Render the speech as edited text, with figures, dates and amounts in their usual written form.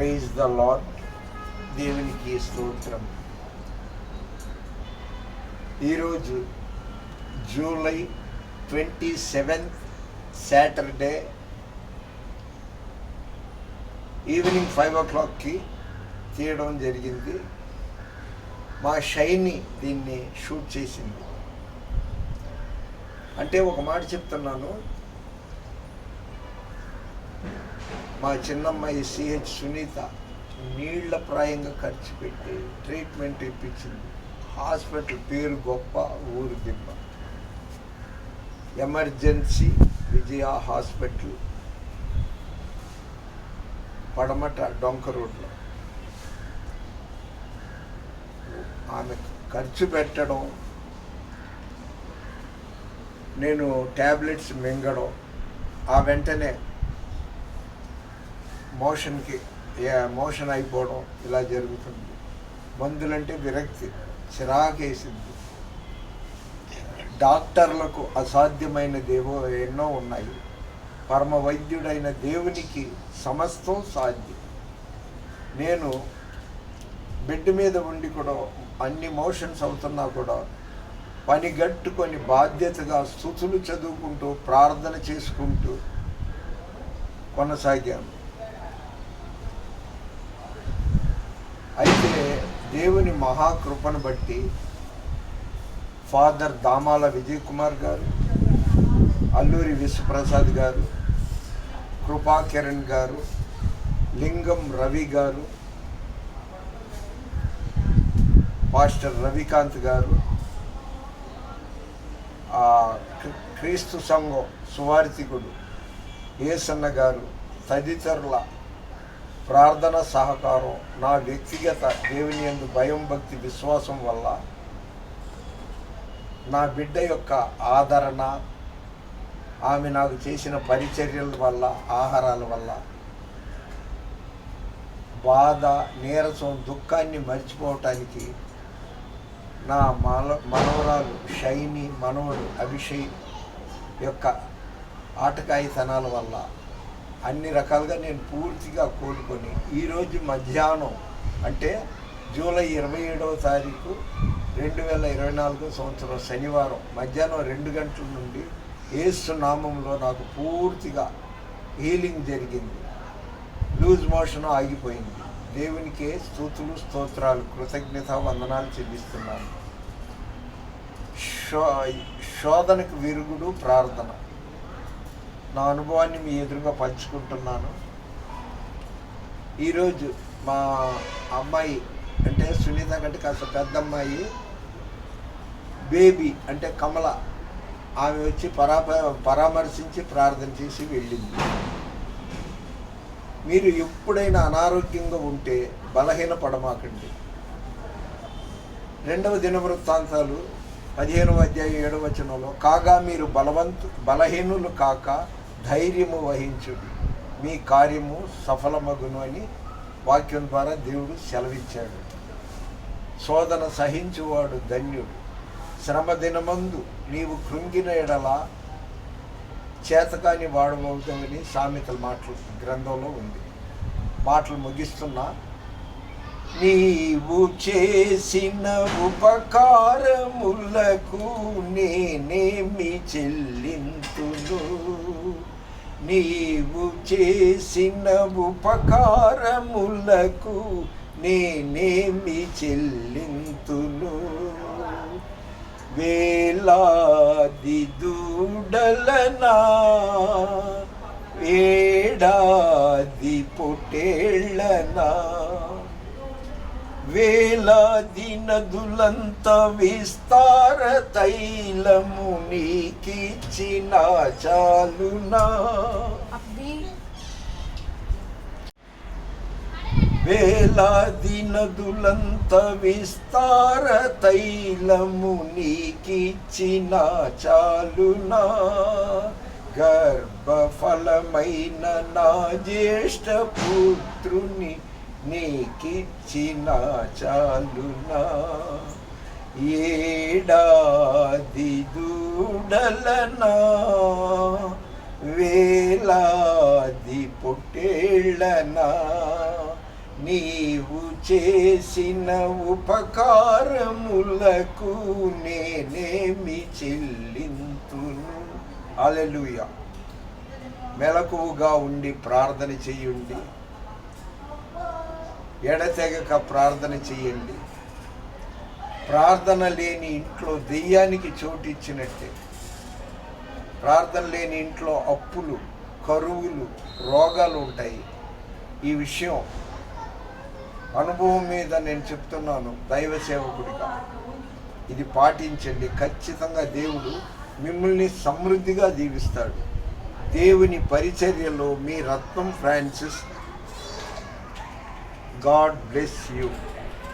Praise the lord. దేవునికి స్తోత్రం. ఈరోజు జూలై 27 సాటర్డే ఈవినింగ్ 5 o'clockకి తీయడం జరిగింది. మా షైని దీన్ని షూట్ చేసింది. అంటే ఒక మాట చెప్తున్నాను, మా చిన్నమ్మాయి సిహెచ్ సునీత నీళ్ల ప్రాయంగా ఖర్చు పెట్టి ట్రీట్మెంట్ ఇప్పించింది. హాస్పిటల్ పేరు గొప్ప, ఊరు దిబ్బ. ఎమర్జెన్సీ విజయ హాస్పిటల్, పడమట డొంక రోడ్లో. ఆమె ఖర్చు పెట్టడం, నేను ట్యాబ్లెట్స్ మింగడం, ఆ వెంటనే మోషన్ అయిపోవడం ఇలా జరుగుతుంది. మందులంటే విరక్తి, చిరాకేసింది. డాక్టర్లకు అసాధ్యమైనదేవో ఎన్నో ఉన్నాయి. పరమ వైద్యుడైన దేవునికి సమస్తం సాధ్యం. నేను బెడ్ మీద ఉండి కూడా అన్ని మోషన్స్ అవుతున్నా కూడా పనిగట్టుకొని బాధ్యతగా స్తుతులు చదువుకుంటూ ప్రార్థన చేసుకుంటూ కొనసాగాను. అయితే దేవుని మహాకృపను బట్టి ఫాదర్ దామాల విజయ్ కుమార్ గారు, అల్లూరి విశ్వప్రసాద్ గారు, కృపాకిరణ్ గారు, లింగం రవి గారు, పాస్టర్ రవికాంత్ గారు, క్రీస్తు సంఘం సువార్థికుడు ఏసన్న గారు తదితరుల ప్రార్థన సహకారం, నా వ్యక్తిగత దేవుని యందు భయం, భక్తి, విశ్వాసం వల్ల, నా బిడ్డ యొక్క ఆదరణ, ఆమె నాకు చేసిన పరిచర్యల వల్ల, ఆహారాల వల్ల బాధ, నీరసం, దుఃఖాన్ని మర్చిపోవటానికి నా మనవరాలు షైని, మనవడు అభిషేక్ యొక్క ఆటకాయితనాల వల్ల అన్ని రకాలుగా నేను పూర్తిగా కోలుకొని ఈరోజు మధ్యాహ్నం, అంటే జూలై 27వ తారీఖు 2024 సంవత్సరం శనివారం మధ్యాహ్నం 2 గంటల నుండి యేసు నామంలో నాకు పూర్తిగా హీలింగ్ జరిగింది. లూజ్ మోషన్ ఆగిపోయింది. దేవునికే స్తుతులు, స్తోత్రాలు, కృతజ్ఞత, వందనాలు చెల్లిస్తున్నాను. శోధనకు విరుగుడు ప్రార్థన. నా అనుభవాన్ని మీ ఎదురుగా పంచుకుంటున్నాను. ఈరోజు మా అమ్మాయి, అంటే సునీత కంటే కాస్త పెద్ద అమ్మాయి బేబీ, అంటే కమల, ఆమె వచ్చి పరామర్శించి ప్రార్థన చేసి వెళ్ళింది. మీరు ఎప్పుడైనా అనారోగ్యంగా ఉంటే బలహీన పడమాకండి. 2వ దినవృత్తాంతాలు 15వ అధ్యాయం 7వ వచనంలో, కాగా మీరు బలహీనులు కాక ధైర్యము వహించుడి, మీ కార్యము సఫలమగును అని వాక్యం ద్వారా దేవుడు సెలవిచ్చాడు. శోధన సహించువాడు ధన్యుడు. శ్రమ దినమందు నీవు కృంగిన ఎడల చేతకాని వాడమవుతామని సామెతల మాటలు గ్రంథంలో ఉంది. మాటలు ముగిస్తున్నా. నీవు చేసిన ఉపకారములకు నేనేమి చెల్లింతును, నీవు చేసిన ఉపకారములకు నేనేమి చెల్లింతును, వేలాది దూడలనా, ఏడాది పొట్టేళ్ళనా, వేలాది నదులంత విస్తార తైలము నీకిచ్చిన చాలునా, వేలాది నదులంత విస్తార తైలము నీకిచ్చిన చాలునా, గర్భఫలమైన నా జ్యేష్ఠ పుత్రుని నీకిచ్చిన చాలునా, ఏడాది దూడలనా, వేలాది పొట్టేళ్ళనా, నీవు చేసిన ఉపకారములకు నేనేమి చెల్లింతును. హల్లెలూయా. మెలకువగా ఉండి ప్రార్థన చేయండి, ఎడతెగక ప్రార్థన చేయండి. ప్రార్థన లేని ఇంట్లో దెయ్యానికి చోటు ఇచ్చినట్టే. ప్రార్థన లేని ఇంట్లో అప్పులు, కరువులు, రోగాలు ఉంటాయి. ఈ విషయం అనుభవం మీద నేను చెప్తున్నాను దైవ సేవకుడిగా. ఇది పాటించండి. ఖచ్చితంగా దేవుడు మిమ్మల్ని సమృద్ధిగా దీవిస్తాడు. దేవుని పరిచర్యలో మీ రత్నం ఫ్రాన్సిస్. God bless you.